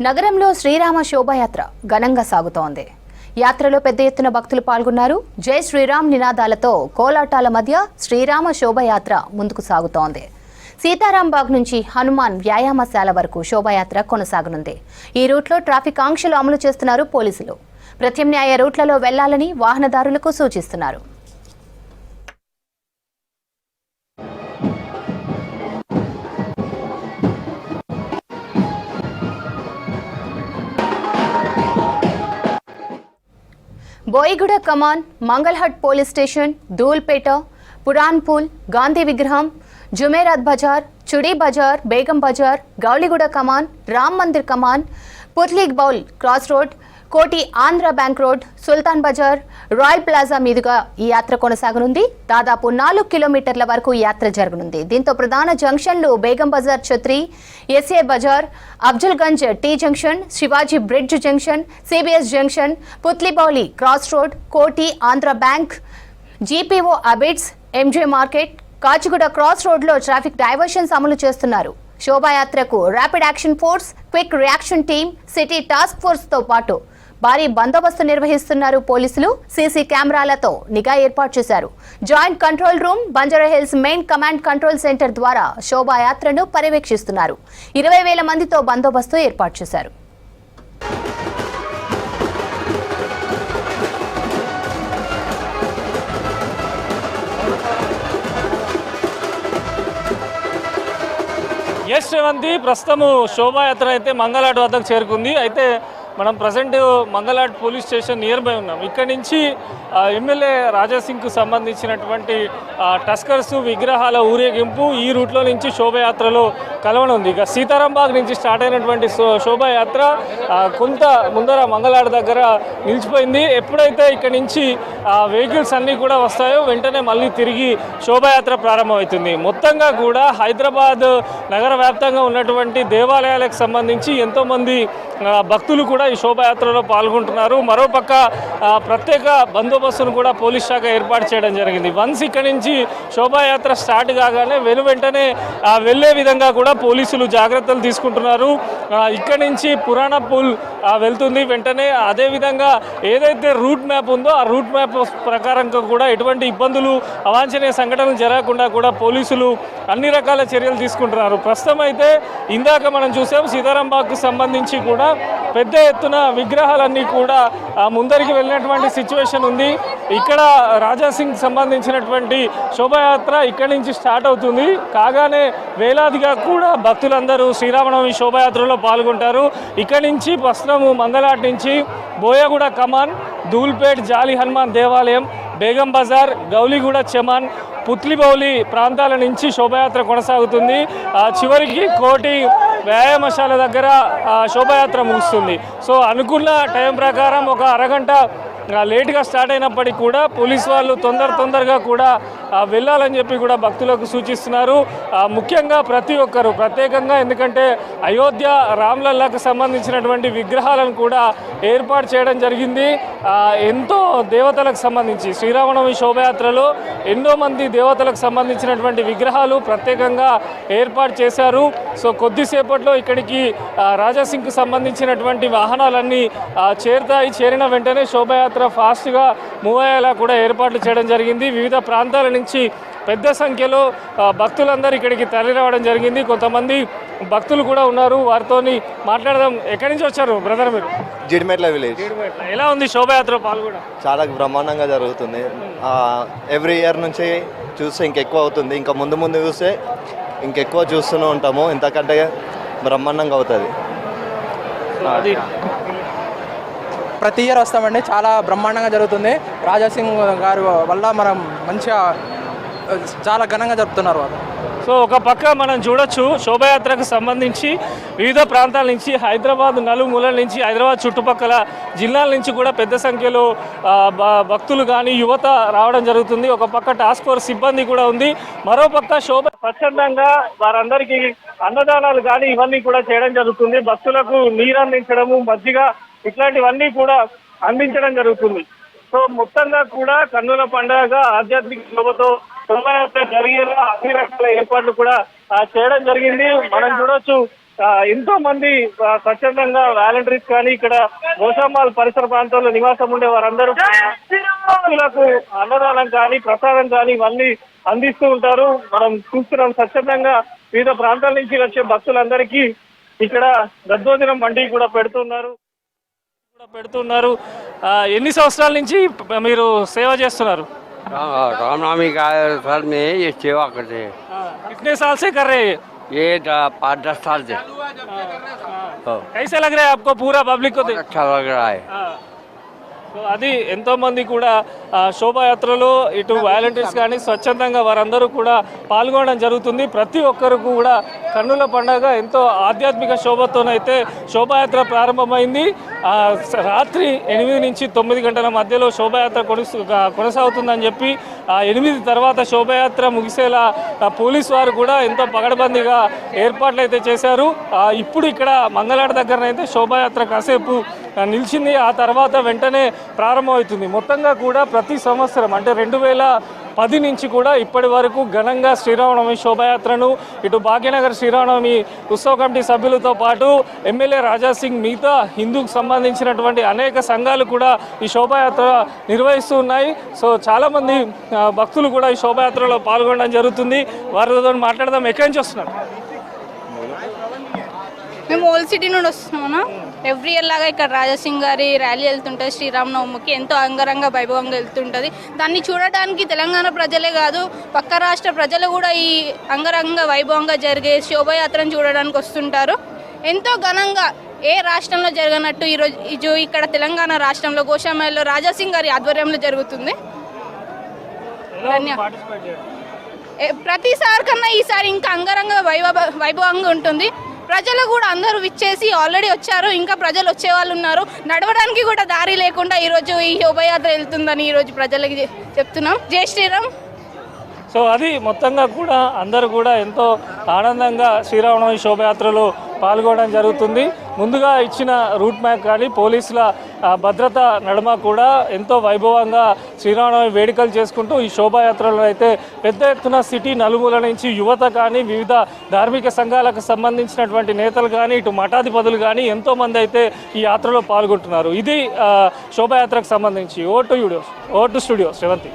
నగరంలో శ్రీరామ శోభాయాత్ర ఘనంగా సాగుతోంది. యాత్రలో పెద్ద ఎత్తున భక్తులు పాల్గొన్నారు. జై శ్రీరామ్ నినాదాలతో కోలాటాల మధ్య శ్రీరామ శోభాయాత్ర ముందుకు సాగుతోంది. సీతారాంబాగ్ నుంచి హనుమాన్ వ్యాయామశాల వరకు శోభాయాత్ర కొనసాగనుంది. ఈ రూట్లో ట్రాఫిక్ ఆంక్షలు అమలు చేస్తున్నారు పోలీసులు. ప్రత్యామ్నాయ రూట్లలో వెళ్లాలని వాహనదారులకు సూచిస్తున్నారు. బోయిగూడ కమాన్, మంగళహట్ పోలీస్ స్టేషన్, ధూల్పేట, పురాన్పూల్, గాంధీ విగ్రహం, జుమేరాత్ బజార్, చుడీ బజార్, బేగం బజార్, గౌలిగూడ కమాన్, రామ్ మందిర్ కమాన్, పుత్లీగ్ bowl cross road, Koti Andhra bank road, సుల్తాన్ బజార్, రాయల్ ప్లాజా మీదుగా ఈ యాత్ర కొనసాగనుంది. దాదాపు 4 కిలోమీటర్ల వరకు ఈ యాత్ర జరగనుంది. దీంతో ప్రధాన జంక్షన్లు Begum Bazar Chatri, SA Bazar, Afzalgunj T junction, Shivaji bridge junction, CBS junction, Putlibowli cross road, Koti Andhra Bank, GPO Abids, MJ market, Kachiguda cross రోడ్లో ట్రాఫిక్ డైవర్షన్స్ అమలు చేస్తున్నారు. శోభాయాత్రకు rapid action force, quick reaction team, city task ఫోర్స్తో పాటు భారీ బందోబస్తు నిర్వహిస్తున్నారు పోలీసులు. సీసీ కెమెరాలతో నిఘా ఏర్పాటు చేశారు. Joint control room, Banjara Hills main command control centre ద్వారా శోభాయాత్రను పర్యవేక్షిస్తున్నారు. 20,000 మందితో బందోబస్తు ఏర్పాటు చేశారు. ఎస్ రేవంతి, ప్రస్తుతము శోభాయాత్ర అయితే మంగళాట్ వద్దకు చేరుకుంది. అయితే మనం present Mangalhat police station near by ఉన్నాం. ఇక్కడి నుంచి ఎమ్మెల్యే రాజాసింగ్కు సంబంధించినటువంటి టస్కర్స్ విగ్రహాల ఊరేగింపు ఈ రూట్లో నుంచి శోభాయాత్రలో కలవనుంది. ఇక సీతారాంబాగ్ నుంచి స్టార్ట్ అయినటువంటి శోభాయాత్ర కొంత ముందర మంగళాట్ దగ్గర నిలిచిపోయింది. ఎప్పుడైతే ఇక్కడి నుంచి వెహికల్స్ అన్నీ కూడా వస్తాయో వెంటనే మళ్ళీ తిరిగి శోభాయాత్ర ప్రారంభమవుతుంది. మొత్తంగా కూడా హైదరాబాద్ నగర వ్యాప్తంగా ఉన్నటువంటి దేవాలయాలకు సంబంధించి ఎంతోమంది భక్తులు కూడా ఈ శోభాయాత్రలో పాల్గొంటున్నారు. మరోపక్క ప్రత్యేక బందోబస్తును కూడా పోలీస్ శాఖ ఏర్పాటు చేయడం జరిగింది. వన్స్ ఇక్కడి నుంచి శోభాయాత్ర స్టార్ట్ కాగానే వెనువెంటనే వెళ్లే విధంగా కూడా పోలీసులు జాగ్రత్తలు తీసుకుంటున్నారు. ఇక్కడి నుంచి పురాణపూల్ వెళ్తుంది. వెంటనే అదేవిధంగా ఏదైతే రూట్ మ్యాప్ ఉందో ఆ రూట్ మ్యాప్ ప్రకారం కూడా ఎటువంటి ఇబ్బందులు అవాంఛనీయ సంఘటనలు జరగకుండా కూడా పోలీసులు అన్ని రకాల చర్యలు తీసుకుంటున్నారు. ప్రస్తుతం అయితే ఇందాక మనం చూసాం సీతారాంబాగ్కు సంబంధించి కూడా పెద్ద ఎత్తున విగ్రహాలన్నీ కూడా ముందరికి వెళ్ళినటువంటి సిచ్యువేషన్ ఉంది. ఇక్కడ రాజాసింగ్ సంబంధించినటువంటి శోభాయాత్ర ఇక్కడి నుంచి స్టార్ట్ అవుతుంది. కాగానే వేలాదిగా కూడా భక్తులందరూ శ్రీరామనవమి శోభాయాత్రలో పాల్గొంటారు. ఇక్కడి నుంచి ప్రస్తుతం మంగళాట్ నుంచి బోయగూడ కమాన్, ధూల్పేట్ జాలి హనుమాన్ దేవాలయం, బేగం బజార్, గౌలిగూడ చమాన్, పుత్లిబౌలి ప్రాంతాల నుంచి శోభాయాత్ర కొనసాగుతుంది. చివరికి కోటి వ్యాయామశాల దగ్గర శోభాయాత్ర ముగుస్తుంది. సో అనుకున్న టైం ప్రకారం ఒక అరగంట లేట్గా స్టార్ట్ అయినప్పటికీ కూడా పోలీసు వాళ్ళు తొందరగా కూడా వెళ్ళాలని చెప్పి కూడా భక్తులకు సూచిస్తున్నారు. ముఖ్యంగా ప్రతి ఒక్కరు ప్రత్యేకంగా, ఎందుకంటే అయోధ్య రామ్లల్లాకు సంబంధించినటువంటి విగ్రహాలను కూడా ఏర్పాటు చేయడం జరిగింది. ఎంతో దేవతలకు సంబంధించి శ్రీరామనవమి శోభయాత్రలో ఎన్నో మంది దేవతలకు సంబంధించినటువంటి విగ్రహాలు ప్రత్యేకంగా ఏర్పాటు చేశారు. సో కొద్దిసేపట్లో ఇక్కడికి రాజాసింగ్కు సంబంధించినటువంటి వాహనాలన్నీ చేరుతాయి. చేరిన వెంటనే శోభయాత్ర ఫాస్ట్గా మూవ్ అయ్యేలా కూడా ఏర్పాట్లు చేయడం జరిగింది. వివిధ ప్రాంతాల నుంచి పెద్ద సంఖ్యలో భక్తులందరూ ఇక్కడికి తరలి రావడం జరిగింది. కొంతమంది భక్తులు కూడా ఉన్నారు, వారితో మాట్లాడదాం. ఎక్కడి నుంచి వచ్చారు బ్రదర్ మీరు? జిడిమెట్ల విలేజ్. ఎలా ఉంది శోభయాత్ర పాల్గొనడం? చాలా బ్రహ్మాండంగా జరుగుతుంది. ఎవ్రీ ఇయర్ నుంచి చూస్తే ఇంకెక్కువ అవుతుంది. ఇంకా ముందు చూస్తే ఇంకెక్కువ చూస్తూనే ఉంటాము. ఇంతకంటే బ్రహ్మాండంగా అవుతుంది. ప్రతి ఇయర్ వస్తామండి. చాలా బ్రహ్మాండంగా జరుగుతుంది. రాజాసింగ్ గారి వల్ల మనం మంచిగా చాలా ఘనంగా జరుపుతున్నారు వాళ్ళు. సో ఒక పక్క మనం చూడొచ్చు శోభయాత్రకు సంబంధించి వివిధ ప్రాంతాల నుంచి హైదరాబాద్ నలుమూలల నుంచి హైదరాబాద్ చుట్టుపక్కల జిల్లాల నుంచి కూడా పెద్ద సంఖ్యలో భక్తులు కానీ యువత రావడం జరుగుతుంది. ఒక పక్క టాస్క్ ఫోర్స్ సిబ్బంది కూడా ఉంది. మరోపక్క శోభ స్వచ్ఛందంగా వారందరికీ అన్నదానాలు కానీ ఇవన్నీ కూడా చేయడం జరుగుతుంది. భక్తులకు నీరు అందించడము, మజ్జిగ ఇట్లాంటివన్నీ కూడా అందించడం జరుగుతుంది. సో మొత్తంగా కూడా కన్నుల పండుగగా ఆధ్యాత్మిక శోభతో శోభయాత్ర జరిగేలా అన్ని రకాల ఏర్పాట్లు కూడా చేయడం జరిగింది. మనం చూడొచ్చు ఎంతో మంది స్వచ్ఛందంగా వాలంటీర్స్ కానీ ఇక్కడ గోషామాల్ పరిసర ప్రాంతాల్లో నివాసం ఉండే వారందరూ భక్తులకు అన్నదానం కానీ ప్రసాదం కానీ ఇవన్నీ అందిస్తూ ఉంటారు. మనం చూస్తున్నాం స్వచ్ఛందంగా వివిధ ప్రాంతాల నుంచి వచ్చే భక్తులందరికీ ఇక్కడ దద్దోజనం వంటి కూడా పెడుతున్నారు. ఎన్ని సంవత్సరాల నుంచి మీరు సేవ చేస్తున్నారు? रामनवमी का सर में ये सेवा करते हैं। कितने साल से कर रहे हैं? ये 5-10 साल से। कैसे लग रहा है आपको पूरा पब्लिक को? अच्छा लग रहा है। సో అది ఎంతో మంది కూడా శోభాయాత్రలో ఇటు వాలంటీర్స్ కానీ స్వచ్ఛందంగా వారందరూ కూడా పాల్గొనడం జరుగుతుంది. ప్రతి ఒక్కరు కూడా కన్నుల పండగ ఎంతో ఆధ్యాత్మిక శోభతోనైతే శోభాయాత్ర ప్రారంభమైంది. రాత్రి 8 నుంచి 9 గంటల మధ్యలో శోభాయాత్ర కొనసాగుతుందని చెప్పి 8 తర్వాత శోభాయాత్ర ముగిసేలా పోలీసు వారు కూడా ఎంతో పగడబందీగా ఏర్పాట్లు అయితే చేశారు. ఇప్పుడు ఇక్కడ మంగళాడ దగ్గరనైతే శోభాయాత్ర కాసేపు నిలిచింది. ఆ తర్వాత వెంటనే ప్రారంభమవుతుంది. మొత్తంగా కూడా ప్రతి సంవత్సరం అంటే 2010 నుంచి కూడా ఇప్పటి వరకు ఘనంగా శ్రీరామనవమి శోభాయాత్రను ఇటు భాగ్యనగర్ శ్రీరామనవమి ఉత్సవ కమిటీ సభ్యులతో పాటు ఎమ్మెల్యే రాజాసింగ్ మిగతా హిందూకు సంబంధించినటువంటి అనేక సంఘాలు కూడా ఈ శోభాయాత్ర నిర్వహిస్తూ ఉన్నాయి. సో చాలామంది భక్తులు కూడా ఈ శోభాయాత్రలో పాల్గొనడం జరుగుతుంది. వారితో మాట్లాడదాం. ఎక్కడి నుంచి వస్తున్నారు? మేము ఓల్డ్ సిటీ నుండి వస్తున్నామన్నా. ఎవ్రీ ఇయర్ లాగా ఇక్కడ రాజాసింగ్ గారి ర్యాలీ వెళ్తుంటుంది. శ్రీరామనవమికి ఎంతో అంగరంగ వైభవంగా వెళ్తుంటుంది. దాన్ని చూడడానికి తెలంగాణ ప్రజలే కాదు పక్క రాష్ట్ర ప్రజలు కూడా ఈ అంగరంగ వైభవంగా జరిగే శోభాయాత్రను చూడడానికి వస్తుంటారు. ఎంతో ఘనంగా ఏ రాష్ట్రంలో జరగనట్టు ఈరోజు ఇక్కడ తెలంగాణ రాష్ట్రంలో గోషామాల్లో రాజాసింగ్ గారి ఆధ్వర్యంలో జరుగుతుంది. ప్రతిసారి కన్నా ఈసారి ఇంకా అంగరంగ వైభవంగా ఉంటుంది. ప్రజలు కూడా అందరూ విచ్చేసి ఆల్రెడీ వచ్చారు. ఇంకా ప్రజలు వచ్చే వాళ్ళు ఉన్నారు. నడవడానికి కూడా దారి లేకుండా ఈరోజు ఈ శోభయాత్ర వెళ్తుందని ఈరోజు ప్రజలకి చెప్తున్నాం. జై శ్రీరామ్. సో అది మొత్తంగా కూడా అందరూ కూడా ఎంతో ఆనందంగా శ్రీరామనవమి శోభయాత్రలో పాల్గొనడం జరుగుతుంది. ముందుగా ఇచ్చిన రూట్ మ్యాప్ కానీ పోలీసుల భద్రత నడుమ కూడా ఎంతో వైభవంగా శ్రీరామనవమి వేడుకలు చేసుకుంటూ ఈ శోభాయాత్రలో అయితే పెద్ద ఎత్తున సిటీ నలుమూల నుంచి యువత కానీ వివిధ ధార్మిక సంఘాలకు సంబంధించినటువంటి నేతలు కానీ ఇటు మఠాధిపతులు కానీ ఎంతోమంది అయితే ఈ యాత్రలో పాల్గొంటున్నారు. ఇది శోభాయాత్రకు సంబంధించి ఓటు స్టూడియోస్ రేవంతి.